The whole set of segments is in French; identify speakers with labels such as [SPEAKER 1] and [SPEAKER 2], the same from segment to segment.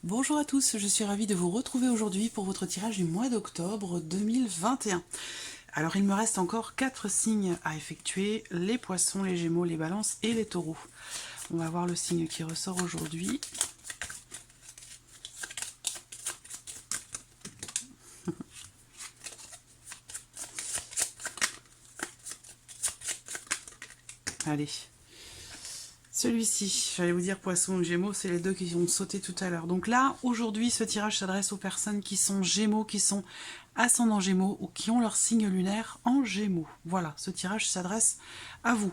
[SPEAKER 1] Bonjour à tous, je suis ravie de vous retrouver aujourd'hui pour votre tirage du mois d'octobre 2021. Alors il me reste encore 4 signes à effectuer, les poissons, les gémeaux, les balances et les taureaux. On va voir le signe qui ressort aujourd'hui. Allez, celui-ci, j'allais vous dire poisson ou gémeaux, c'est les deux qui ont sauté tout à l'heure. Donc là, aujourd'hui, ce tirage s'adresse aux personnes qui sont gémeaux, qui sont ascendants gémeaux ou qui ont leur signe lunaire en gémeaux. Voilà, ce tirage s'adresse à vous.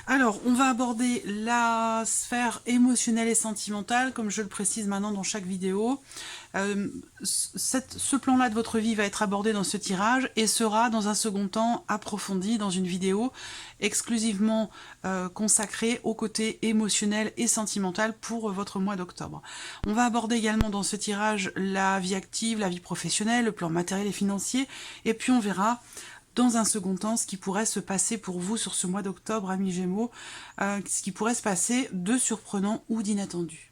[SPEAKER 1] Alors, on va aborder la sphère émotionnelle et sentimentale, comme je le précise maintenant dans chaque vidéo. Ce plan-là de votre vie va être abordé dans ce tirage et sera dans un second temps approfondi dans une vidéo exclusivement consacrée au côté émotionnel et sentimental pour votre mois d'octobre. On va aborder également dans ce tirage la vie active, la vie professionnelle, le plan matériel et financier, et puis on verra dans un second temps ce qui pourrait se passer pour vous sur ce mois d'octobre, amis Gémeaux, ce qui pourrait se passer de surprenant ou d'inattendu.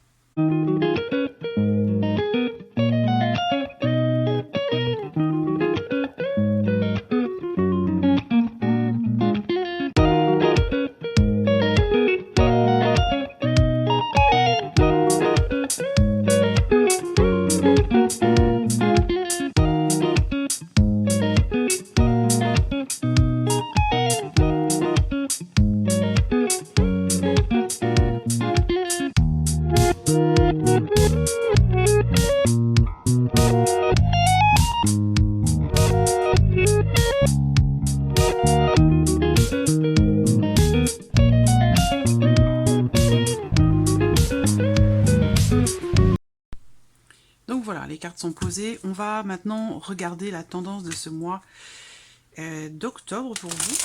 [SPEAKER 1] Donc voilà, les cartes sont posées. On va maintenant regarder la tendance de ce mois d'octobre pour vous.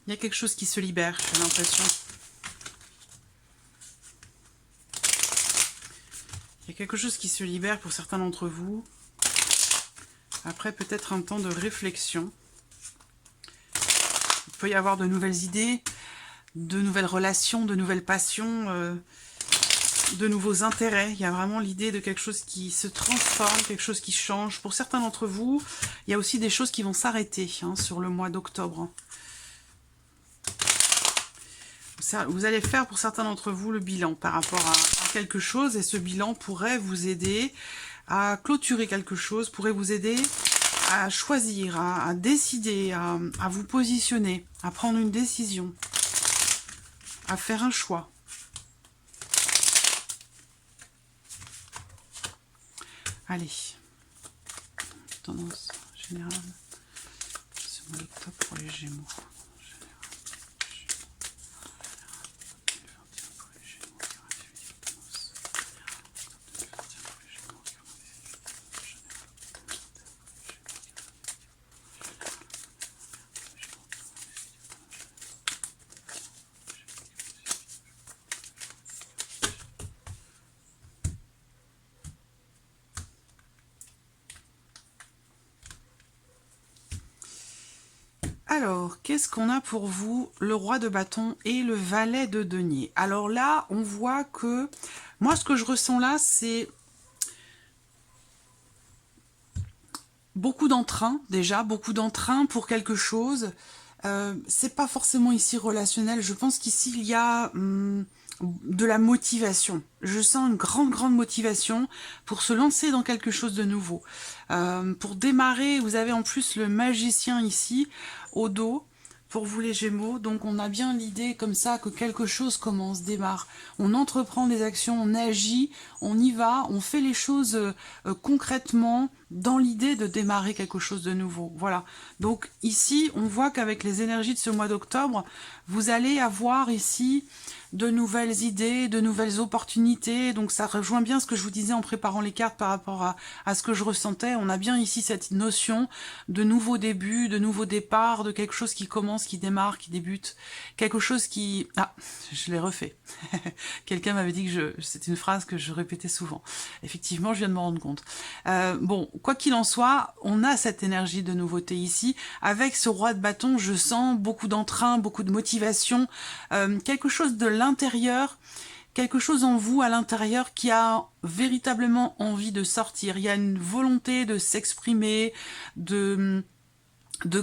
[SPEAKER 1] Il y a quelque chose qui se libère, j'ai l'impression. Il y a quelque chose qui se libère pour certains d'entre vous. Après peut-être un temps de réflexion. Il peut y avoir de nouvelles idées, de nouvelles relations, de nouvelles passions, de nouveaux intérêts. Il y a vraiment l'idée de quelque chose qui se transforme, quelque chose qui change. Pour certains d'entre vous, il y a aussi des choses qui vont s'arrêter sur le mois d'octobre. Vous allez faire pour certains d'entre vous le bilan par rapport à quelque chose, et ce bilan pourrait vous aider à clôturer quelque chose, pourrait vous aider à choisir, à décider, à vous positionner, à prendre une décision, à faire un choix. Allez, tendance générale, ce mois d'octobre pour les Gémeaux. Alors, qu'est-ce qu'on a pour vous? Le roi de bâton et le valet de denier. Alors là, on voit que... Moi, ce que je ressens là, c'est beaucoup d'entrain, déjà, beaucoup d'entrain pour quelque chose. C'est pas forcément ici relationnel. Je pense qu'ici, il y a de la motivation. Je sens une grande motivation pour se lancer dans quelque chose de nouveau. Pour démarrer, vous avez en plus le magicien ici, au dos, pour vous les Gémeaux. Donc on a bien l'idée comme ça que quelque chose commence, démarre. On entreprend des actions, on agit, on y va, on fait les choses concrètement dans l'idée de démarrer quelque chose de nouveau. Voilà. Donc ici, on voit qu'avec les énergies de ce mois d'octobre, vous allez avoir ici de nouvelles idées, de nouvelles opportunités. Donc ça rejoint bien ce que je vous disais en préparant les cartes par rapport à ce que je ressentais. On a bien ici cette notion de nouveau début, de nouveau départ, de quelque chose qui commence, qui démarre, qui débute. Quelque chose qui... Ah, je l'ai refait. Quelqu'un m'avait dit que c'est une phrase que je répétais souvent. Effectivement, je viens de me rendre compte. Bon, quoi qu'il en soit, on a cette énergie de nouveauté ici. Avec ce roi de bâton, je sens beaucoup d'entrain, beaucoup de motivation, quelque chose de l'intérieur, quelque chose en vous à l'intérieur qui a véritablement envie de sortir. Il y a une volonté de s'exprimer, de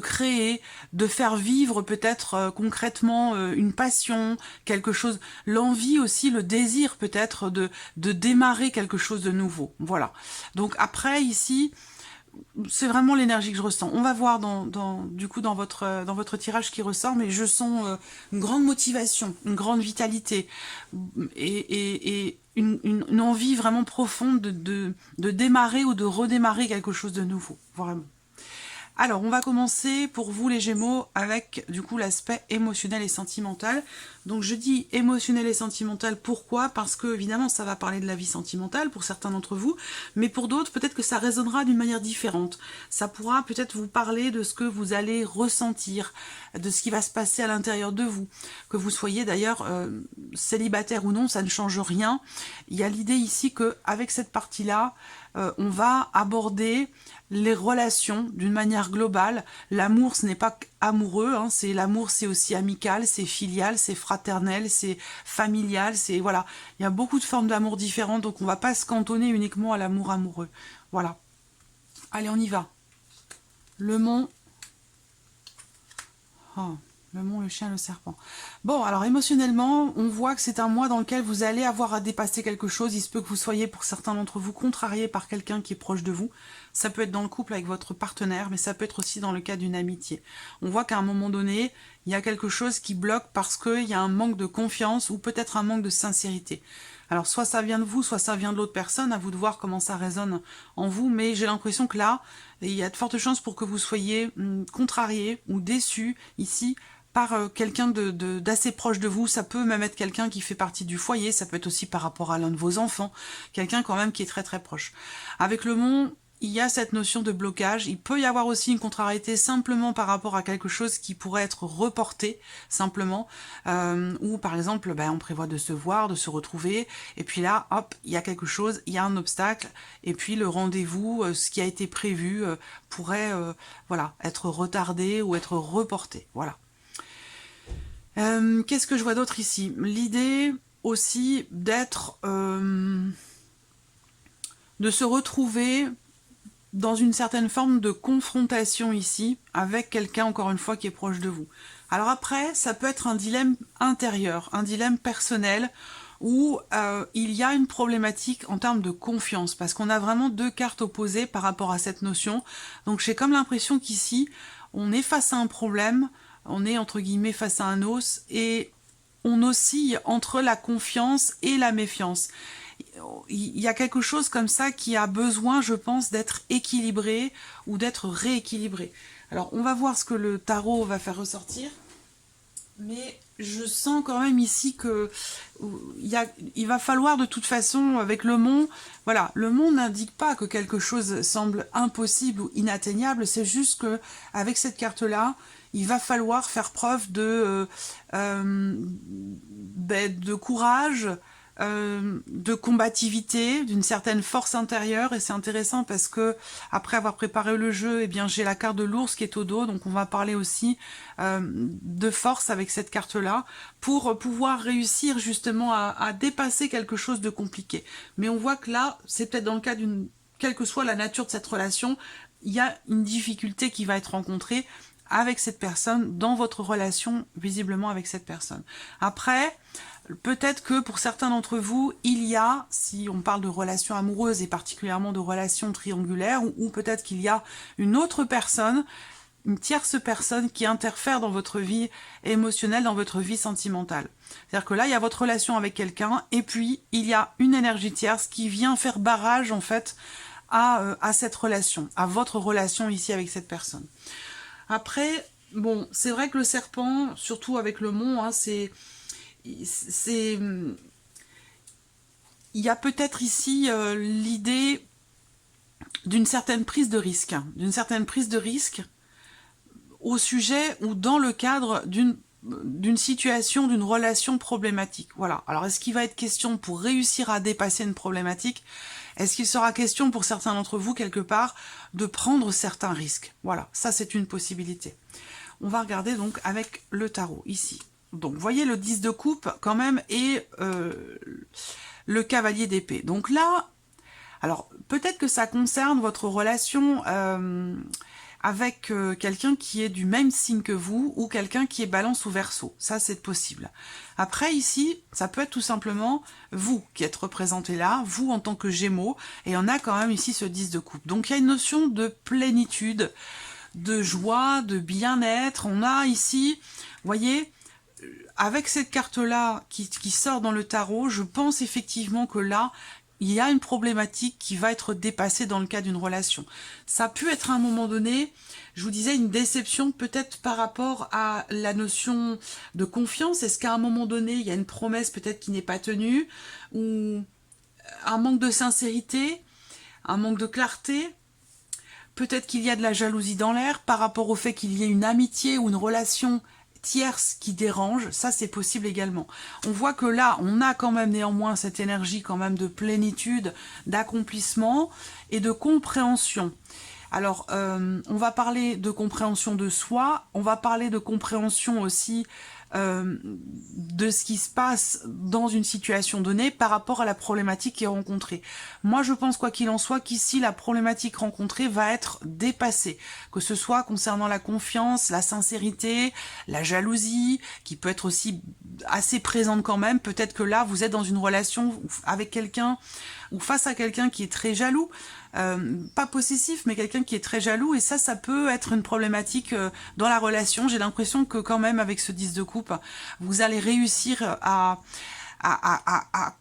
[SPEAKER 1] créer, de faire vivre peut-être concrètement une passion, quelque chose, l'envie aussi, le désir peut-être de démarrer quelque chose de nouveau. Voilà. Donc après ici, c'est vraiment l'énergie que je ressens. On va voir du coup dans votre tirage qui ressort, mais je sens une grande motivation, une grande vitalité et une envie vraiment profonde de démarrer ou de redémarrer quelque chose de nouveau, vraiment. Alors, on va commencer pour vous les Gémeaux avec du coup l'aspect émotionnel et sentimental. Donc je dis émotionnel et sentimental, pourquoi? Parce que évidemment ça va parler de la vie sentimentale pour certains d'entre vous, mais pour d'autres peut-être que ça résonnera d'une manière différente. Ça pourra peut-être vous parler de ce que vous allez ressentir, de ce qui va se passer à l'intérieur de vous. Que vous soyez d'ailleurs célibataire ou non, ça ne change rien. Il y a l'idée ici qu'avec cette partie-là, on va aborder les relations d'une manière globale. L'amour, ce n'est pas amoureux, hein, c'est l'amour, c'est aussi amical, c'est filial, c'est fraternel, c'est familial, c'est voilà. Il y a beaucoup de formes d'amour différentes, donc on ne va pas se cantonner uniquement à l'amour amoureux. Voilà. Allez, on y va. Le mont. Oh. Le mont, le chien, le serpent. Bon, alors émotionnellement, on voit que c'est un mois dans lequel vous allez avoir à dépasser quelque chose. Il se peut que vous soyez, pour certains d'entre vous, contrarié par quelqu'un qui est proche de vous. Ça peut être dans le couple avec votre partenaire, mais ça peut être aussi dans le cas d'une amitié. On voit qu'à un moment donné, il y a quelque chose qui bloque parce qu'il y a un manque de confiance ou peut-être un manque de sincérité. Alors soit ça vient de vous, soit ça vient de l'autre personne, à vous de voir comment ça résonne en vous, mais j'ai l'impression que là, il y a de fortes chances pour que vous soyez contrarié ou déçu ici, par quelqu'un d'assez proche de vous. Ça peut même être quelqu'un qui fait partie du foyer, ça peut être aussi par rapport à l'un de vos enfants, quelqu'un quand même qui est très très proche. Avec le mont, il y a cette notion de blocage, il peut y avoir aussi une contrariété simplement par rapport à quelque chose qui pourrait être reporté, simplement, ou par exemple, on prévoit de se voir, de se retrouver, et puis là, hop, il y a quelque chose, il y a un obstacle, et puis le rendez-vous, ce qui a été prévu, pourrait voilà, être retardé ou être reporté, voilà. Qu'est-ce que je vois d'autre ici? L'idée aussi d'être, de se retrouver dans une certaine forme de confrontation ici, avec quelqu'un, encore une fois, qui est proche de vous. Alors après, ça peut être un dilemme intérieur, un dilemme personnel, où il y a une problématique en termes de confiance, parce qu'on a vraiment deux cartes opposées par rapport à cette notion. Donc j'ai comme l'impression qu'ici, on est face à un problème, on est entre guillemets face à un os, et on oscille entre la confiance et la méfiance. Il y a quelque chose comme ça qui a besoin, je pense, d'être équilibré ou d'être rééquilibré. Alors, on va voir ce que le tarot va faire ressortir. Mais je sens quand même ici que il va falloir de toute façon, avec le mont, voilà, le mont n'indique pas que quelque chose semble impossible ou inatteignable, c'est juste que avec cette carte-là, il va falloir faire preuve de courage, de combativité, d'une certaine force intérieure, et c'est intéressant parce que après avoir préparé le jeu, eh bien j'ai la carte de l'ours qui est au dos, donc on va parler aussi de force avec cette carte-là pour pouvoir réussir justement à dépasser quelque chose de compliqué. Mais on voit que là, c'est peut-être dans le cas d'une, quelle que soit la nature de cette relation, il y a une difficulté qui va être rencontrée avec cette personne, dans votre relation visiblement avec cette personne. Après, peut-être que pour certains d'entre vous, il y a, si on parle de relations amoureuses et particulièrement de relations triangulaires, ou peut-être qu'il y a une autre personne, une tierce personne qui interfère dans votre vie émotionnelle, dans votre vie sentimentale. C'est-à-dire que là, il y a votre relation avec quelqu'un, et puis il y a une énergie tierce qui vient faire barrage en fait à cette relation, à votre relation ici avec cette personne. Après, bon, c'est vrai que le serpent, surtout avec le mont, hein, il y a peut-être ici l'idée d'une certaine prise de risque, au sujet ou dans le cadre d'une d'une situation, d'une relation problématique. Voilà. Alors, est-ce qu'il va être question pour réussir à dépasser une problématique? Est-ce qu'il sera question pour certains d'entre vous, quelque part, de prendre certains risques? Voilà, ça c'est une possibilité. On va regarder donc avec le tarot, ici. Donc, vous voyez le 10 de coupe, quand même, et le cavalier d'épée. Donc là, alors, peut-être que ça concerne votre relation avec quelqu'un qui est du même signe que vous, ou quelqu'un qui est balance ou verseau. Ça, c'est possible. Après, ici, ça peut être tout simplement vous qui êtes représenté là, vous en tant que Gémeaux, et on a quand même ici ce 10 de coupe. Donc, il y a une notion de plénitude, de joie, de bien-être. On a ici, vous voyez, avec cette carte-là qui sort dans le tarot, je pense effectivement que là, il y a une problématique qui va être dépassée dans le cas d'une relation. Ça a pu être à un moment donné, je vous disais, une déception peut-être par rapport à la notion de confiance. Est-ce qu'à un moment donné, il y a une promesse peut-être qui n'est pas tenue, ou un manque de sincérité, un manque de clarté? Peut-être qu'il y a de la jalousie dans l'air par rapport au fait qu'il y ait une amitié ou une relation tierce qui dérange, ça c'est possible également. On voit que là, on a quand même néanmoins cette énergie quand même de plénitude, d'accomplissement et de compréhension. Alors, on va parler de compréhension de soi, on va parler de compréhension aussi de ce qui se passe dans une situation donnée par rapport à la problématique qui est rencontrée. Moi, je pense, quoi qu'il en soit, qu'ici, la problématique rencontrée va être dépassée, que ce soit concernant la confiance, la sincérité, la jalousie, qui peut être aussi assez présente quand même. Peut-être que là, vous êtes dans une relation avec quelqu'un ou face à quelqu'un qui est très jaloux, pas possessif, mais quelqu'un qui est très jaloux, et ça peut être une problématique dans la relation. J'ai l'impression que quand même, avec ce 10 de coupe, vous allez réussir à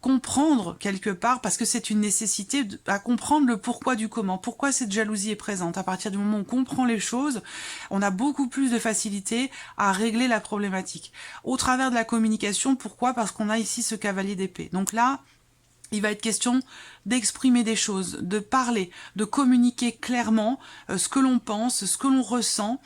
[SPEAKER 1] comprendre quelque part, parce que c'est une nécessité, à comprendre le pourquoi du comment, pourquoi cette jalousie est présente. À partir du moment où on comprend les choses, on a beaucoup plus de facilité à régler la problématique. Au travers de la communication, pourquoi? Parce qu'on a ici ce cavalier d'épée. Donc là, il va être question d'exprimer des choses, de parler, de communiquer clairement ce que l'on pense, ce que l'on ressent.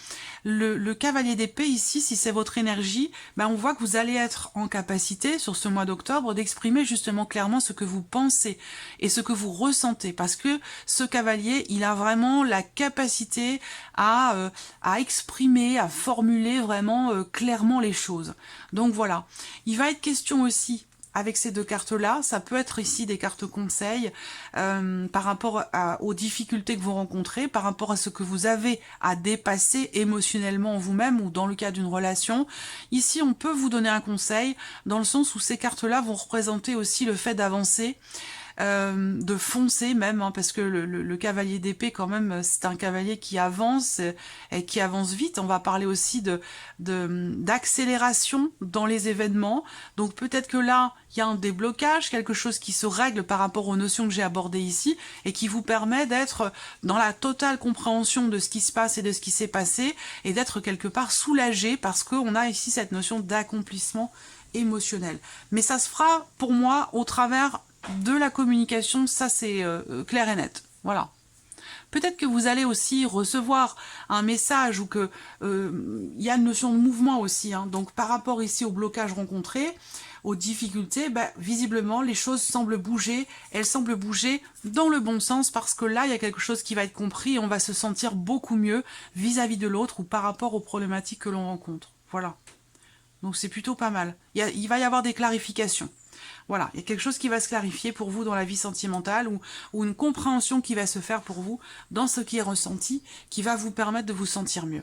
[SPEAKER 1] Le cavalier d'épée ici, si c'est votre énergie, ben on voit que vous allez être en capacité, sur ce mois d'octobre, d'exprimer justement clairement ce que vous pensez et ce que vous ressentez. Parce que ce cavalier, il a vraiment la capacité à exprimer, à formuler vraiment clairement les choses. Donc voilà, il va être question aussi, avec ces deux cartes-là, ça peut être ici des cartes conseils par rapport aux difficultés que vous rencontrez, par rapport à ce que vous avez à dépasser émotionnellement en vous-même ou dans le cas d'une relation. Ici, on peut vous donner un conseil dans le sens où ces cartes-là vont représenter aussi le fait d'avancer, de foncer même, hein, parce que le cavalier d'épée quand même, c'est un cavalier qui avance et qui avance vite. On va parler aussi d'accélération dans les événements. Donc peut-être que là, il y a un déblocage, quelque chose qui se règle par rapport aux notions que j'ai abordées ici et qui vous permet d'être dans la totale compréhension de ce qui se passe et de ce qui s'est passé et d'être quelque part soulagé parce qu'on a ici cette notion d'accomplissement émotionnel. Mais ça se fera pour moi au travers de la communication, ça c'est clair et net. Voilà. Peut-être que vous allez aussi recevoir un message ou que y a une notion de mouvement aussi. Hein. Donc par rapport ici au blocage rencontré, aux difficultés, visiblement les choses semblent bouger. Elles semblent bouger dans le bon sens parce que là il y a quelque chose qui va être compris et on va se sentir beaucoup mieux vis-à-vis de l'autre ou par rapport aux problématiques que l'on rencontre. Voilà. Donc c'est plutôt pas mal. Il va y avoir des clarifications. Voilà, il y a quelque chose qui va se clarifier pour vous dans la vie sentimentale ou une compréhension qui va se faire pour vous dans ce qui est ressenti, qui va vous permettre de vous sentir mieux.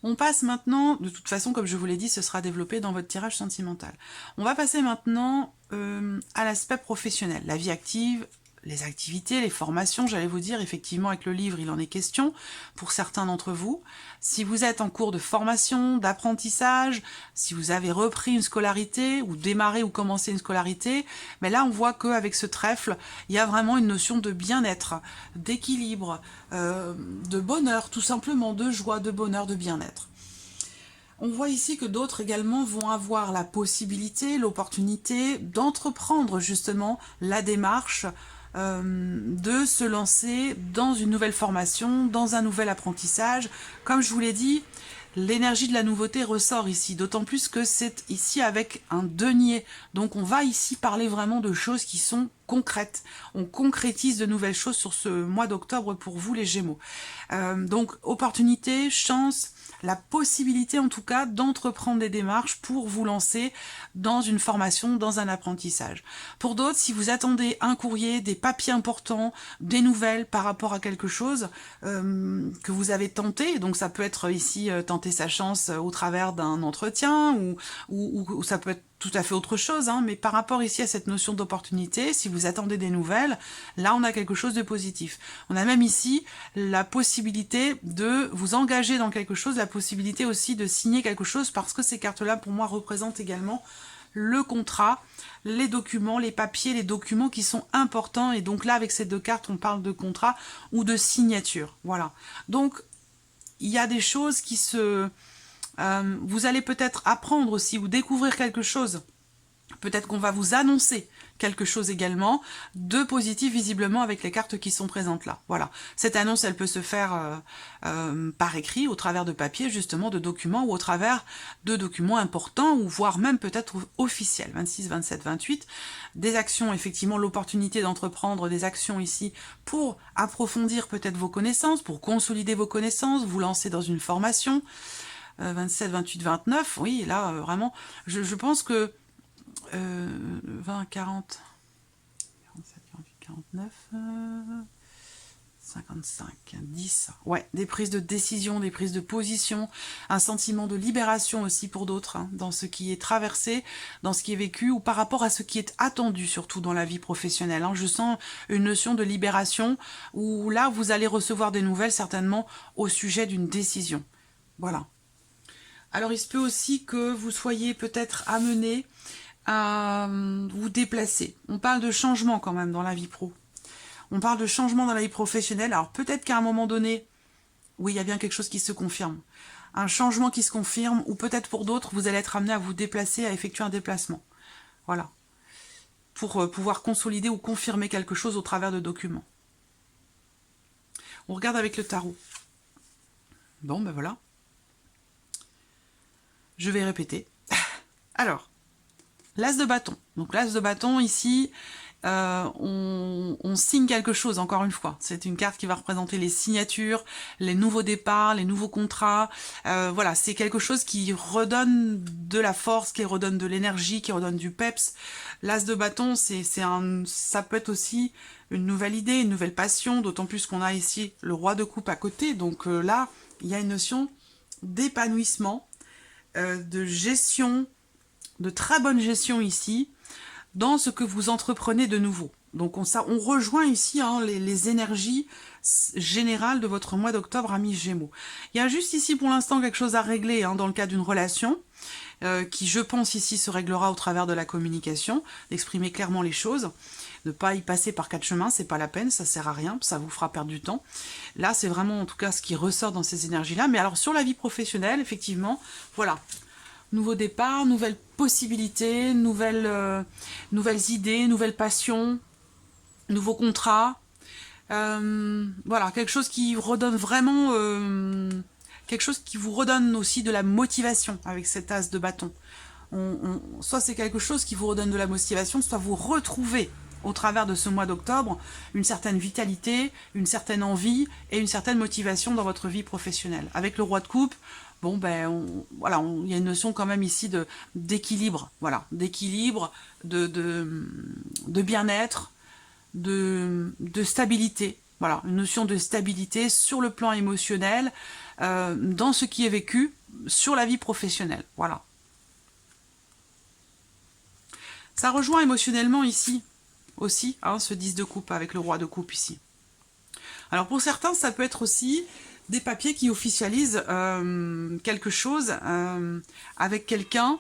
[SPEAKER 1] On passe maintenant, de toute façon, comme je vous l'ai dit, ce sera développé dans votre tirage sentimental. On va passer maintenant à l'aspect professionnel, la vie active, les activités, les formations, j'allais vous dire, effectivement, avec le livre, il en est question pour certains d'entre vous. Si vous êtes en cours de formation, d'apprentissage, si vous avez repris une scolarité, ou démarré ou commencé une scolarité, mais là, on voit qu'avec ce trèfle, il y a vraiment une notion de bien-être, d'équilibre, de bonheur, tout simplement, de joie, de bonheur, de bien-être. On voit ici que d'autres également vont avoir la possibilité, l'opportunité d'entreprendre justement la démarche de se lancer dans une nouvelle formation, dans un nouvel apprentissage. Comme je vous l'ai dit, l'énergie de la nouveauté ressort ici, d'autant plus que c'est ici avec un denier. Donc on va ici parler vraiment de choses qui sont concrètes. On concrétise de nouvelles choses sur ce mois d'octobre pour vous les Gémeaux. Donc opportunité, chance, la possibilité en tout cas d'entreprendre des démarches pour vous lancer dans une formation, dans un apprentissage. Pour d'autres, si vous attendez un courrier, des papiers importants, des nouvelles par rapport à quelque chose que vous avez tenté, donc ça peut être ici tenter sa chance au travers d'un entretien ou ça peut être tout à fait autre chose, hein, mais par rapport ici à cette notion d'opportunité, si vous attendez des nouvelles, là on a quelque chose de positif. On a même ici la possibilité de vous engager dans quelque chose, la possibilité aussi de signer quelque chose, parce que ces cartes-là pour moi représentent également le contrat, les documents, les papiers, les documents qui sont importants, et donc là avec ces deux cartes on parle de contrat ou de signature, voilà. Donc il y a des choses qui se... vous allez peut-être apprendre aussi ou découvrir quelque chose. Peut-être qu'on va vous annoncer quelque chose également de positif visiblement avec les cartes qui sont présentes là. Voilà. Cette annonce, elle peut se faire par écrit, au travers de papiers, justement, de documents ou au travers de documents importants ou voire même peut-être officiels. 26, 27, 28. Des actions, effectivement, l'opportunité d'entreprendre des actions ici pour approfondir peut-être vos connaissances, pour consolider vos connaissances, vous lancer dans une formation. 27, 28, 29, oui, là, vraiment, je pense que 20, 40, 47, 48, 49, 55, 10, ouais, des prises de décision, des prises de position, un sentiment de libération aussi pour d'autres, hein, dans ce qui est traversé, dans ce qui est vécu, ou par rapport à ce qui est attendu, surtout dans la vie professionnelle. Hein. Je sens une notion de libération, où là, vous allez recevoir des nouvelles, certainement, au sujet d'une décision. Voilà. Alors, il se peut aussi que vous soyez peut-être amené à vous déplacer. On parle de changement quand même dans la vie pro. On parle de changement dans la vie professionnelle. Alors peut-être qu'à un moment donné, oui, il y a bien quelque chose qui se confirme. Un changement qui se confirme, ou peut-être pour d'autres, vous allez être amené à vous déplacer, à effectuer un déplacement. Voilà. Pour pouvoir consolider ou confirmer quelque chose au travers de documents. On regarde avec le tarot. Bon, ben voilà. Je vais répéter. Alors, l'as de bâton. Donc l'as de bâton, ici, on signe quelque chose, encore une fois. C'est une carte qui va représenter les signatures, les nouveaux départs, les nouveaux contrats. Voilà, c'est quelque chose qui redonne de la force, qui redonne de l'énergie, qui redonne du peps. L'as de bâton, ça peut être aussi une nouvelle idée, une nouvelle passion, d'autant plus qu'on a ici le roi de coupe à côté. Donc là, il y a une notion d'épanouissement, de gestion, de très bonne gestion ici, dans ce que vous entreprenez de nouveau. Donc on rejoint ici hein, les énergies générales de votre mois d'octobre, amis Gémeaux. Il y a juste ici pour l'instant quelque chose à régler hein, dans le cas d'une relation, qui je pense ici se réglera au travers de la communication, d'exprimer clairement les choses, ne pas y passer par quatre chemins, c'est pas la peine, ça sert à rien, ça vous fera perdre du temps. Là c'est vraiment en tout cas ce qui ressort dans ces énergies-là, mais alors sur la vie professionnelle, effectivement, voilà. Nouveau départ, nouvelles possibilités, nouvelles idées, nouvelles passions, nouveaux contrats. Voilà, quelque chose qui redonne vraiment... quelque chose qui vous redonne aussi de la motivation avec cet as de bâton. Soit c'est quelque chose qui vous redonne de la motivation, soit vous retrouvez au travers de ce mois d'octobre une certaine vitalité, une certaine envie et une certaine motivation dans votre vie professionnelle. Avec le roi de coupe, bon ben voilà, il y a une notion quand même ici d'équilibre, voilà, d'équilibre, de bien-être, de stabilité, voilà, une notion de stabilité sur le plan émotionnel, dans ce qui est vécu sur la vie professionnelle, voilà. Ça rejoint émotionnellement ici aussi, hein, ce 10 de coupe avec le roi de coupe ici. Alors pour certains, ça peut être aussi des papiers qui officialisent quelque chose avec quelqu'un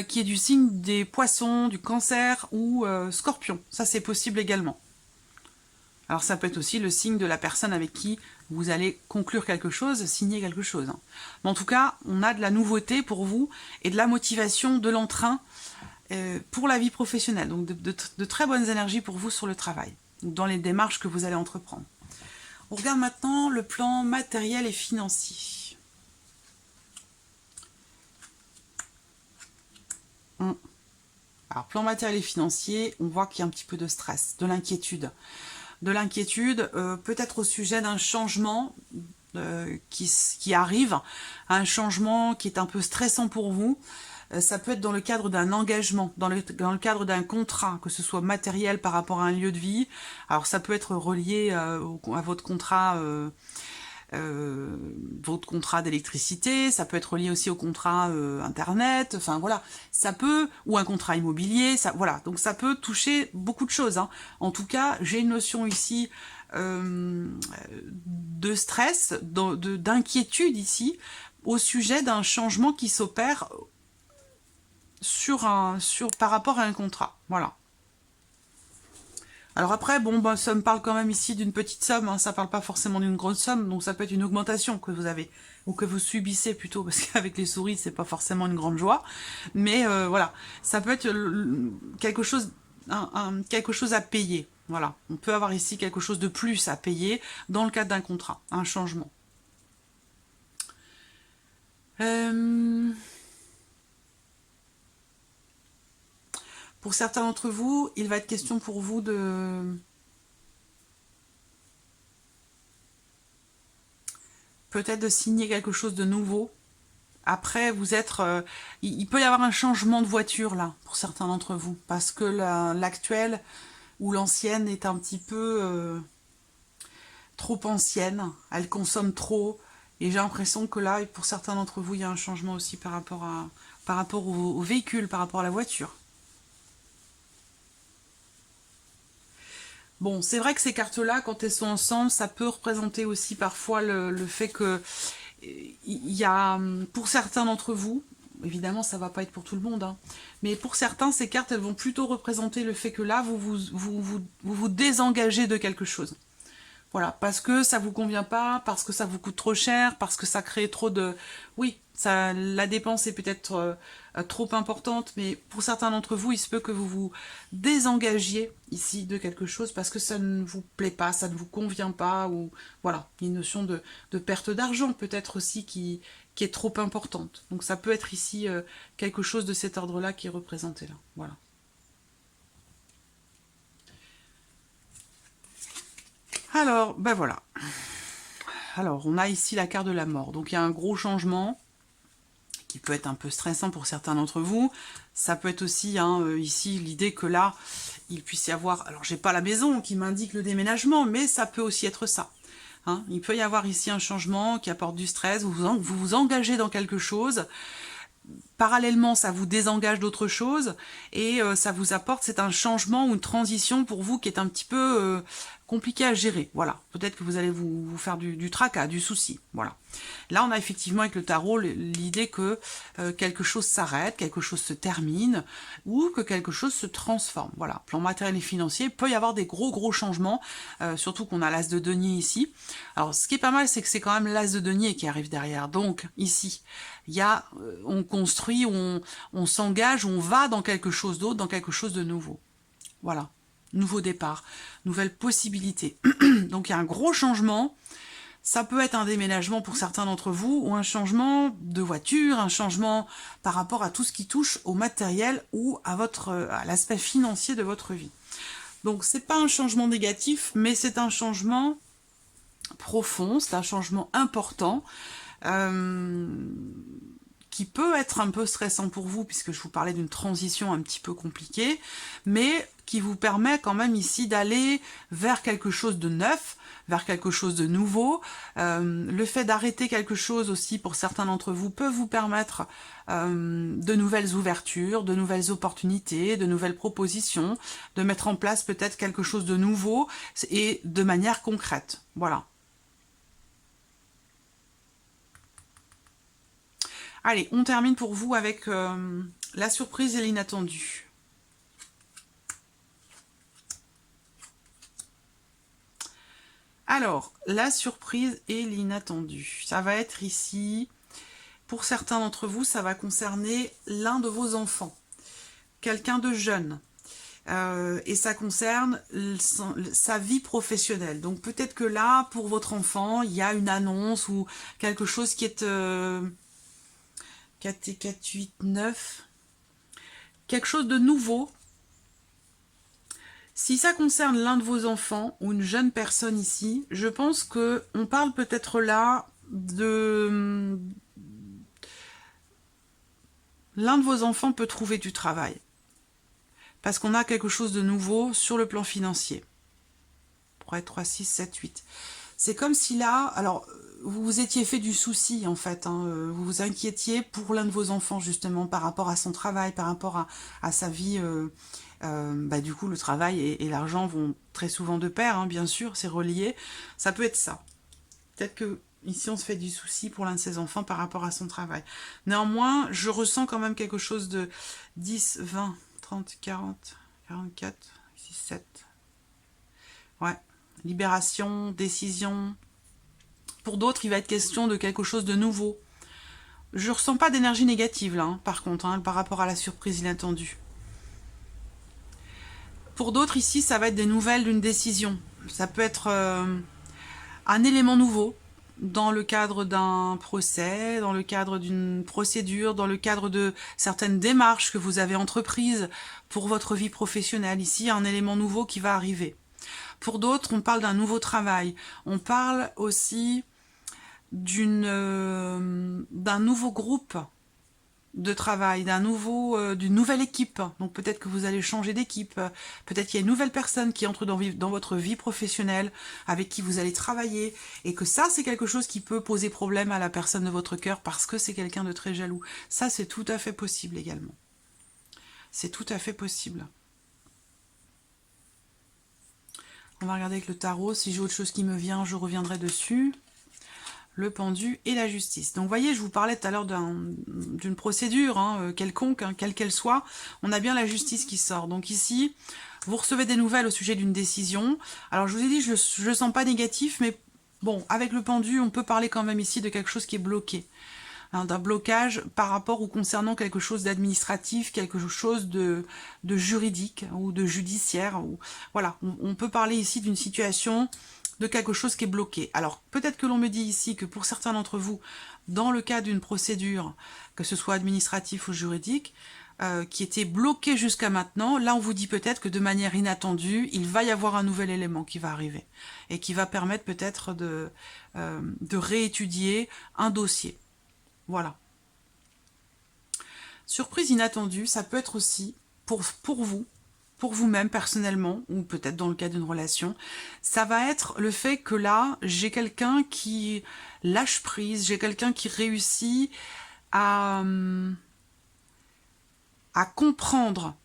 [SPEAKER 1] qui est du signe des poissons, du cancer ou scorpion. Ça c'est possible également. Alors ça peut être aussi le signe de la personne avec qui vous allez conclure quelque chose, signer quelque chose. Hein. Mais en tout cas, on a de la nouveauté pour vous et de la motivation, de l'entrain pour la vie professionnelle. Donc de très bonnes énergies pour vous sur le travail, dans les démarches que vous allez entreprendre. On regarde maintenant le plan matériel et financier. Hum. Alors, plan matériel et financier, on voit qu'il y a un petit peu de stress, de l'inquiétude. De l'inquiétude, peut-être au sujet d'un changement qui arrive, un changement qui est un peu stressant pour vous. Ça peut être dans le cadre d'un engagement, dans le cadre d'un contrat, que ce soit matériel par rapport à un lieu de vie. Alors ça peut être relié à votre contrat d'électricité, ça peut être lié aussi au contrat internet, enfin voilà, ça peut, ou un contrat immobilier, ça, voilà, donc ça peut toucher beaucoup de choses, hein. En tout cas, j'ai une notion ici de stress, d'inquiétude ici, au sujet d'un changement qui s'opère par rapport à un contrat, voilà. Alors après, bon, bah, ça me parle quand même ici d'une petite somme, hein, ça parle pas forcément d'une grosse somme, donc ça peut être une augmentation que vous avez, ou que vous subissez plutôt, parce qu'avec les souris, c'est pas forcément une grande joie, mais voilà, ça peut être quelque chose, quelque chose à payer, voilà. On peut avoir ici quelque chose de plus à payer dans le cadre d'un contrat, un changement. Pour certains d'entre vous, il va être question pour vous de... peut-être de signer quelque chose de nouveau. Après, vous êtes... il peut y avoir un changement de voiture, là, pour certains d'entre vous. Parce que l'actuelle ou l'ancienne est un petit peu trop ancienne. Elle consomme trop. Et j'ai l'impression que là, pour certains d'entre vous, il y a un changement aussi par rapport au véhicule, par rapport à la voiture. Bon, c'est vrai que ces cartes-là, quand elles sont ensemble, ça peut représenter aussi parfois le fait que il y a, pour certains d'entre vous, évidemment ça va pas être pour tout le monde, hein, mais pour certains, ces cartes, elles vont plutôt représenter le fait que là, vous désengagez de quelque chose. Voilà, parce que ça vous convient pas, parce que ça vous coûte trop cher, parce que ça crée trop de... Oui, ça, la dépense est peut-être trop importante, mais pour certains d'entre vous, il se peut que vous vous désengagiez ici de quelque chose parce que ça ne vous plaît pas, ça ne vous convient pas, ou voilà, une notion de perte d'argent peut-être aussi qui est trop importante. Donc ça peut être ici quelque chose de cet ordre-là qui est représenté là. Voilà. Alors, ben voilà. Alors, on a ici la carte de la mort. Donc, il y a un gros changement qui peut être un peu stressant pour certains d'entre vous. Ça peut être aussi, hein, ici, l'idée que là, il puisse y avoir... Alors, j'ai pas la maison qui m'indique le déménagement, mais ça peut aussi être ça. Hein. Il peut y avoir ici un changement qui apporte du stress. Vous vous engagez dans quelque chose. Parallèlement, ça vous désengage d'autre chose et ça vous apporte, c'est un changement ou une transition pour vous qui est un petit peu compliqué à gérer. Voilà, peut-être que vous allez vous faire du tracas, du souci. Voilà. Là, on a effectivement avec le tarot l'idée que quelque chose s'arrête, quelque chose se termine ou que quelque chose se transforme. Voilà, plan matériel et financier, il peut y avoir des gros changements, surtout qu'on a l'as de denier ici. Alors, ce qui est pas mal, c'est que c'est quand même l'as de denier qui arrive derrière. Donc, ici, il y a, on construit, on s'engage, on va dans quelque chose d'autre, dans quelque chose de nouveau. Voilà, nouveau départ, nouvelle possibilité. Donc il y a un gros changement. Ça peut être un déménagement pour certains d'entre vous, ou un changement de voiture, un changement par rapport à tout ce qui touche au matériel ou à l'aspect financier de votre vie. Donc c'est pas un changement négatif, mais c'est un changement profond, c'est un changement important. Qui peut être un peu stressant pour vous, puisque je vous parlais d'une transition un petit peu compliquée, mais qui vous permet quand même ici d'aller vers quelque chose de neuf, vers quelque chose de nouveau. Le fait d'arrêter quelque chose aussi, pour certains d'entre vous, peut vous permettre de nouvelles ouvertures, de nouvelles opportunités, de nouvelles propositions, de mettre en place peut-être quelque chose de nouveau et de manière concrète. Voilà. Allez, on termine pour vous avec la surprise et l'inattendu. Alors, la surprise et l'inattendu. Ça va être ici, pour certains d'entre vous, ça va concerner l'un de vos enfants. Quelqu'un de jeune. Et ça concerne sa vie professionnelle. Donc peut-être que là, pour votre enfant, il y a une annonce ou quelque chose qui est... 4 et 4, 8, 9. quelque chose de nouveau. Si ça concerne l'un de vos enfants ou une jeune personne ici, je pense que on parle peut-être là de... L'un de vos enfants peut trouver du travail. Parce qu'on a quelque chose de nouveau sur le plan financier. Pour être 3, 6, 7, 8. C'est comme si là... Alors, vous vous étiez fait du souci, en fait. Hein, vous vous inquiétiez pour l'un de vos enfants, justement, par rapport à son travail, par rapport à sa vie... du coup, le travail et l'argent vont très souvent de pair, hein, bien sûr, c'est relié. Ça peut être ça. Peut-être que ici, on se fait du souci pour l'un de ses enfants par rapport à son travail. Néanmoins, je ressens quand même quelque chose de 10, 20, 30, 40, 44, 6, 7. Ouais. Libération, décision. Pour d'autres, il va être question de quelque chose de nouveau. Je ressens pas d'énergie négative, là, hein, par contre, hein, par rapport à la surprise inattendue. Pour d'autres, ici, ça va être des nouvelles d'une décision. Ça peut être un élément nouveau dans le cadre d'un procès, dans le cadre d'une procédure, dans le cadre de certaines démarches que vous avez entreprises pour votre vie professionnelle. Ici, un élément nouveau qui va arriver. Pour d'autres, on parle d'un nouveau travail. On parle aussi d'un nouveau groupe de travail, d'une nouvelle équipe. Donc peut-être que vous allez changer d'équipe, peut-être qu'il y a une nouvelle personne qui entre dans votre vie professionnelle, avec qui vous allez travailler, et que ça, c'est quelque chose qui peut poser problème à la personne de votre cœur, parce que c'est quelqu'un de très jaloux. Ça, c'est tout à fait possible également. C'est tout à fait possible. On va regarder avec le tarot. Si j'ai autre chose qui me vient, je reviendrai dessus. Le pendu et la justice. Donc, vous voyez, je vous parlais tout à l'heure d'une procédure, hein, quelconque, hein, quelle qu'elle soit. On a bien la justice qui sort. Donc ici, vous recevez des nouvelles au sujet d'une décision. Alors, je vous ai dit, je ne le sens pas négatif, mais bon, avec le pendu, on peut parler quand même ici de quelque chose qui est bloqué. Hein, d'un blocage par rapport ou concernant quelque chose d'administratif, quelque chose de juridique ou de judiciaire. Ou, voilà, on peut parler ici d'une situation... de quelque chose qui est bloqué. Alors, peut-être que l'on me dit ici que pour certains d'entre vous, dans le cas d'une procédure, que ce soit administratif ou juridique, qui était bloquée jusqu'à maintenant, là on vous dit peut-être que de manière inattendue, il va y avoir un nouvel élément qui va arriver et qui va permettre peut-être de réétudier un dossier. Voilà. Surprise inattendue, ça peut être aussi pour vous, pour vous-même personnellement, ou peut-être dans le cas d'une relation, ça va être le fait que là, j'ai quelqu'un qui lâche prise, j'ai quelqu'un qui réussit à comprendre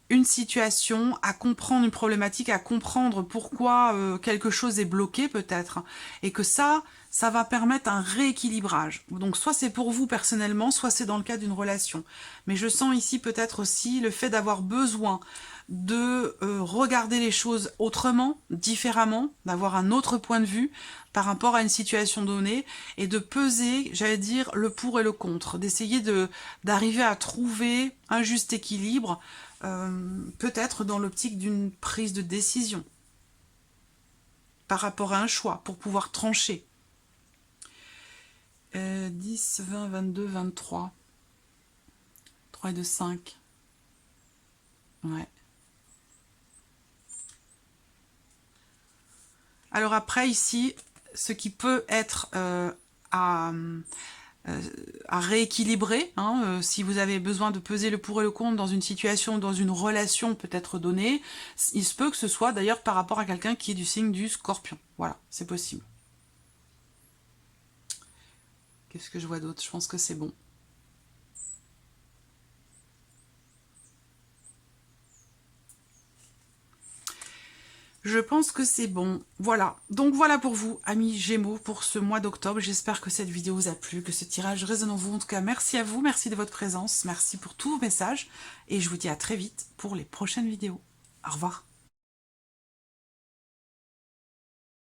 [SPEAKER 1] une situation, à comprendre une problématique, à comprendre pourquoi quelque chose est bloqué peut-être, et que ça va permettre un rééquilibrage. Donc soit c'est pour vous personnellement, soit c'est dans le cas d'une relation. Mais je sens ici peut-être aussi le fait d'avoir besoin de regarder les choses autrement, différemment, d'avoir un autre point de vue par rapport à une situation donnée, et de peser, j'allais dire, le pour et le contre, d'essayer d'arriver à trouver un juste équilibre, peut-être dans l'optique d'une prise de décision par rapport à un choix, pour pouvoir trancher. 10, 20, 22, 23. 3 et 2, 5. Ouais. Alors après, ici, ce qui peut être à rééquilibrer, hein, si vous avez besoin de peser le pour et le contre dans une situation, dans une relation peut-être donnée, il se peut que ce soit d'ailleurs par rapport à quelqu'un qui est du signe du Scorpion. Voilà, c'est possible. Qu'est-ce que je vois d'autre? Je pense que c'est bon. Je pense que c'est bon. Voilà. Donc voilà pour vous, amis Gémeaux, pour ce mois d'octobre. J'espère que cette vidéo vous a plu, que ce tirage résonne en vous. En tout cas, merci à vous, merci de votre présence, merci pour tous vos messages. Et je vous dis à très vite pour les prochaines vidéos. Au revoir.